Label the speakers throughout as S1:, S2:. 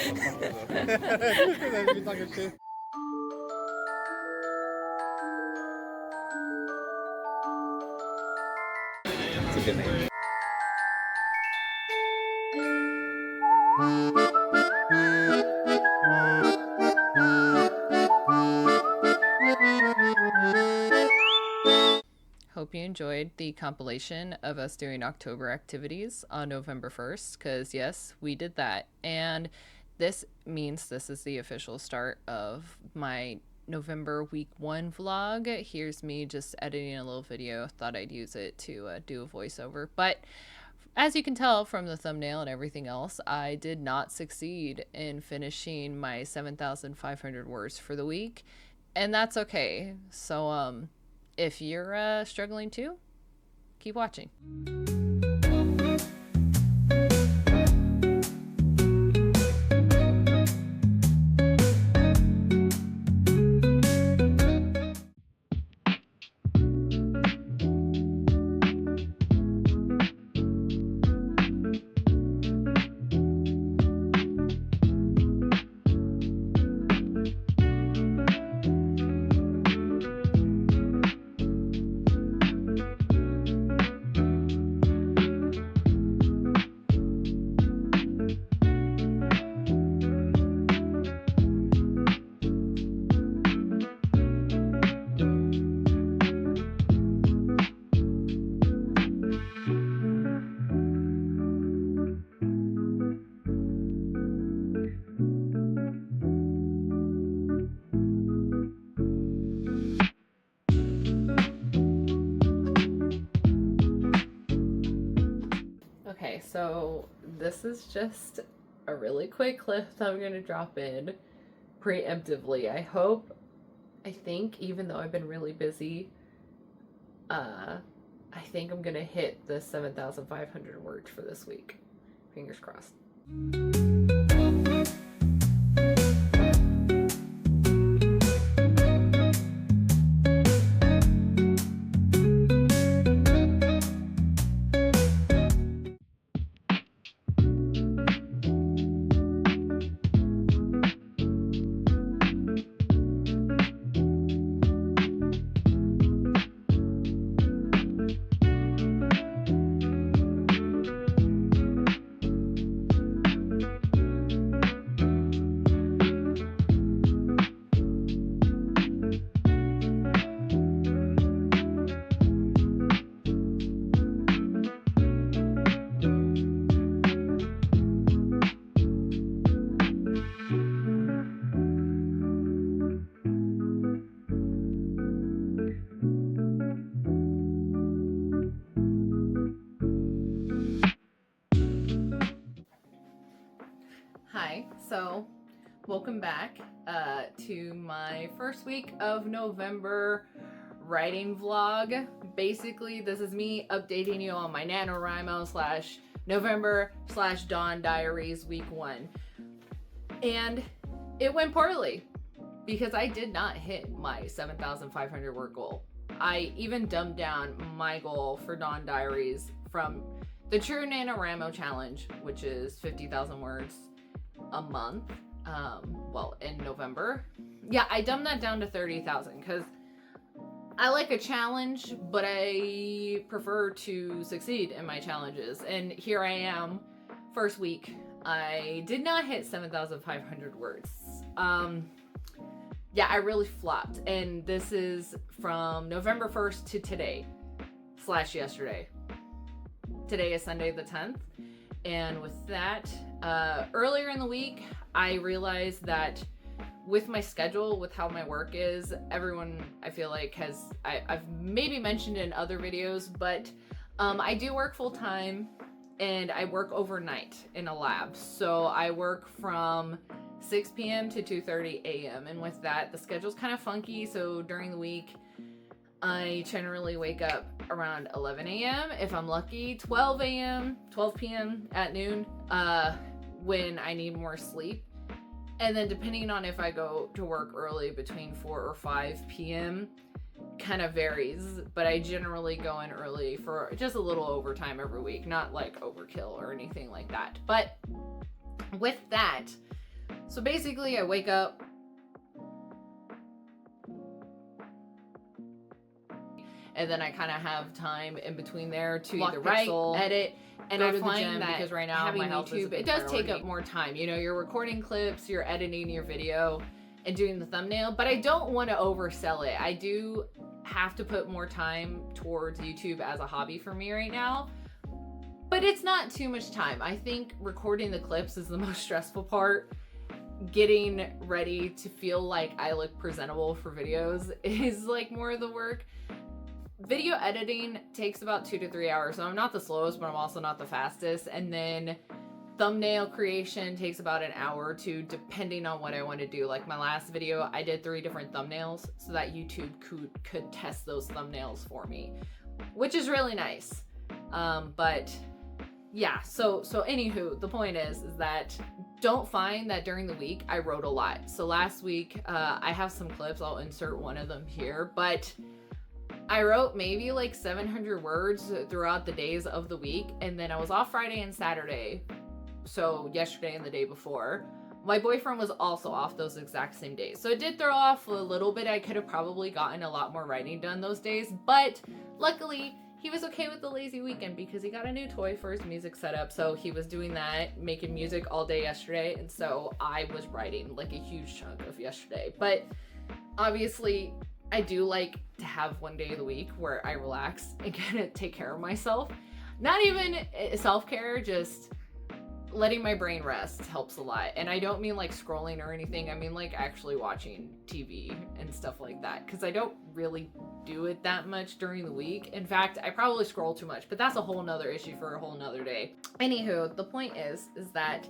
S1: We talking shit. It's a good name.
S2: Hope you enjoyed the compilation of us doing October activities on November 1st, because yes, we did that. And this means this is the official start of my November week 1 vlog. Here's me just editing a little video. Thought I'd use it to do a voiceover. But as you can tell from the thumbnail and everything else, I did not succeed in finishing my 7,500 words for the week. And that's okay. So, if you're struggling too, keep watching. Okay, so this is just a really quick clip that I'm going to drop in preemptively. I think, even though I've been really busy, I think I'm going to hit the 7,500 words for this week. Fingers crossed. Hi, so welcome back to my first week of November writing vlog. Basically, this is me updating you on my NaNoWriMo / November / D.O.N Diaries week 1. And it went poorly because I did not hit my 7,500 word goal. I even dumbed down my goal for D.O.N Diaries from the True NaNoWriMo challenge, which is 50,000 words a month, in November. Yeah, I dumbed that down to 30,000 because I like a challenge, but I prefer to succeed in my challenges. And here I am, first week, I did not hit 7,500 words. Yeah, I really flopped. And this is from November 1st to today / yesterday. Today is Sunday the 10th. And with that, earlier in the week, I realized that with my schedule, with how my work is, everyone I feel like I've maybe mentioned in other videos, but I do work full time and I work overnight in a lab. So I work from 6 p.m. to 2:30 a.m. And with that, the schedule's kind of funky. So during the week, I generally wake up around 11 a.m. if I'm lucky, 12 p.m. at noon when I need more sleep. And then depending on if I go to work early, between 4 or 5 p.m. kind of varies, but I generally go in early for just a little overtime every week, not like overkill or anything like that. But with that, So basically I wake up, and then I kind of have time in between there to either write, edit, and I find that because right now having YouTube, it does take up more time. You know, you're recording clips, you're editing your video, and doing the thumbnail, but I don't want to oversell it. I do have to put more time towards YouTube as a hobby for me right now, but it's not too much time. I think recording the clips is the most stressful part. Getting ready to feel like I look presentable for videos is like more of the work. Video editing takes about 2 to 3 hours, so I'm not the slowest, but I'm also not the fastest. And then thumbnail creation takes about an hour or two, depending on what I want to do. Like my last video, I did 3 different thumbnails so that YouTube could test those thumbnails for me, which is really nice. But yeah, so anywho, the point is that don't find that during the week I wrote a lot. So last week, I have some clips, I'll insert one of them here, but I wrote maybe like 700 words throughout the days of the week, and then I was off Friday and Saturday, so yesterday and the day before. My boyfriend was also off those exact same days, so it did throw off a little bit. I could have probably gotten a lot more writing done those days, but luckily he was okay with the lazy weekend because he got a new toy for his music setup, so he was doing that, making music all day yesterday, and so I was writing like a huge chunk of yesterday. But obviously I do like to have one day of the week where I relax and kind of take care of myself. Not even self-care, just letting my brain rest helps a lot. And I don't mean like scrolling or anything. I mean like actually watching TV and stuff like that, because I don't really do it that much during the week. In fact, I probably scroll too much, but that's a whole nother issue for a whole nother day. Anywho, the point is that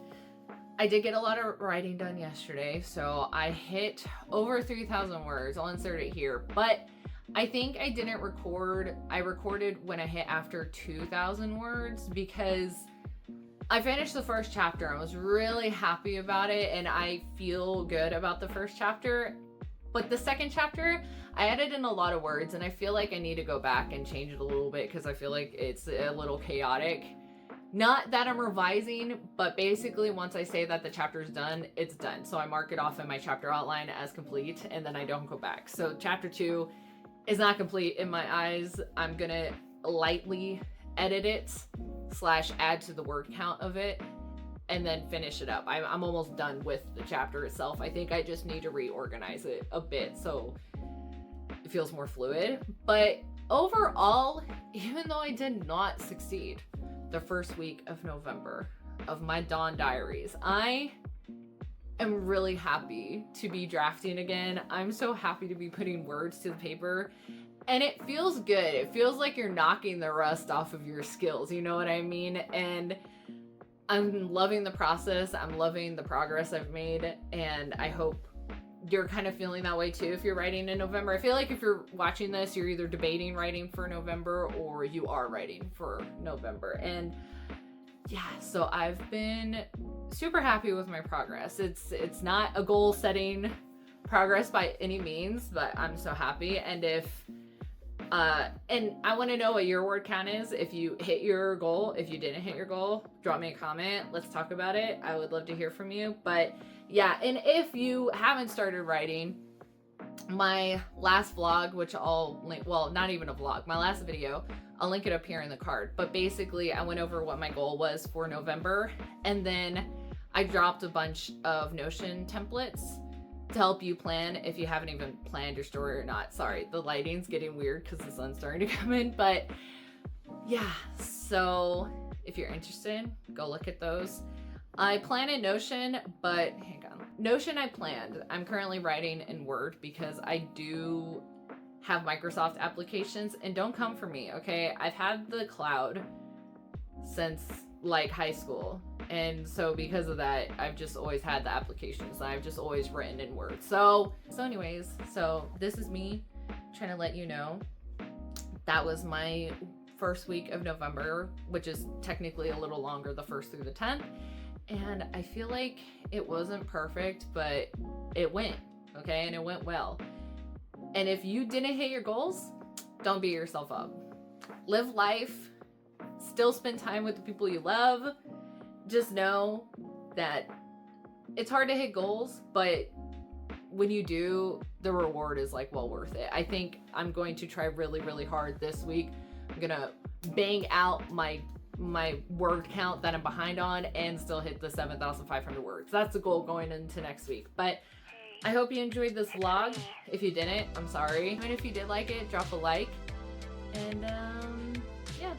S2: I did get a lot of writing done yesterday, so I hit over 3,000 words. I'll insert it here, but I think I didn't record. I recorded when I hit after 2,000 words because I finished the first chapter. I was really happy about it, and I feel good about the first chapter. But the second chapter, I added in a lot of words, and I feel like I need to go back and change it a little bit because I feel like it's a little chaotic. Not that I'm revising, but basically once I say that the chapter is done, it's done. So I mark it off in my chapter outline as complete, and then I don't go back. So chapter 2 is not complete in my eyes. I'm gonna lightly edit it / add to the word count of it and then finish it up. I'm almost done with the chapter itself. I think I just need to reorganize it a bit so it feels more fluid. But overall, even though I did not succeed the first week of November of my D.O.N diaries, I am really happy to be drafting again. I'm so happy to be putting words to the paper, and it feels good. It feels like you're knocking the rust off of your skills, you know what I mean? And I'm loving the process. I'm loving the progress I've made, and I hope you're kind of feeling that way too if you're writing in November. I feel like if you're watching this, you're either debating writing for November or you are writing for November. And yeah, so I've been super happy with my progress. It's not a goal setting progress by any means, but I'm so happy. And and I want to know what your word count is. If you hit your goal, if you didn't hit your goal, drop me a comment. Let's talk about it. I would love to hear from you. But yeah, and if you haven't started writing, my last vlog, which I'll link, well, not even a vlog, my last video, I'll link it up here in the card. But basically, I went over what my goal was for November, and then I dropped a bunch of Notion templates to help you plan if you haven't even planned your story or not. Sorry, the lighting's getting weird because the sun's starting to come in, but yeah, so if you're interested, go look at those. I plan in Notion, but hang on. Notion I planned. I'm currently writing in Word because I do have Microsoft applications, and don't come for me, okay? I've had the cloud since like high school, and so because of that, I've just always had the applications, and I've just always written in Word. So anyways, so this is me trying to let you know that was my first week of November, which is technically a little longer, the 1st through the 10th. And I feel like it wasn't perfect, but it went, okay? And it went well. And if you didn't hit your goals, don't beat yourself up. Live life, still spend time with the people you love. Just know that it's hard to hit goals, but when you do, the reward is like well worth it. I think I'm going to try really, really hard this week. I'm gonna bang out my word count that I'm behind on and still hit the 7,500 words. That's the goal going into next week. But I hope you enjoyed this vlog. If you didn't, I'm sorry. And if you did like it, drop a like. And yeah.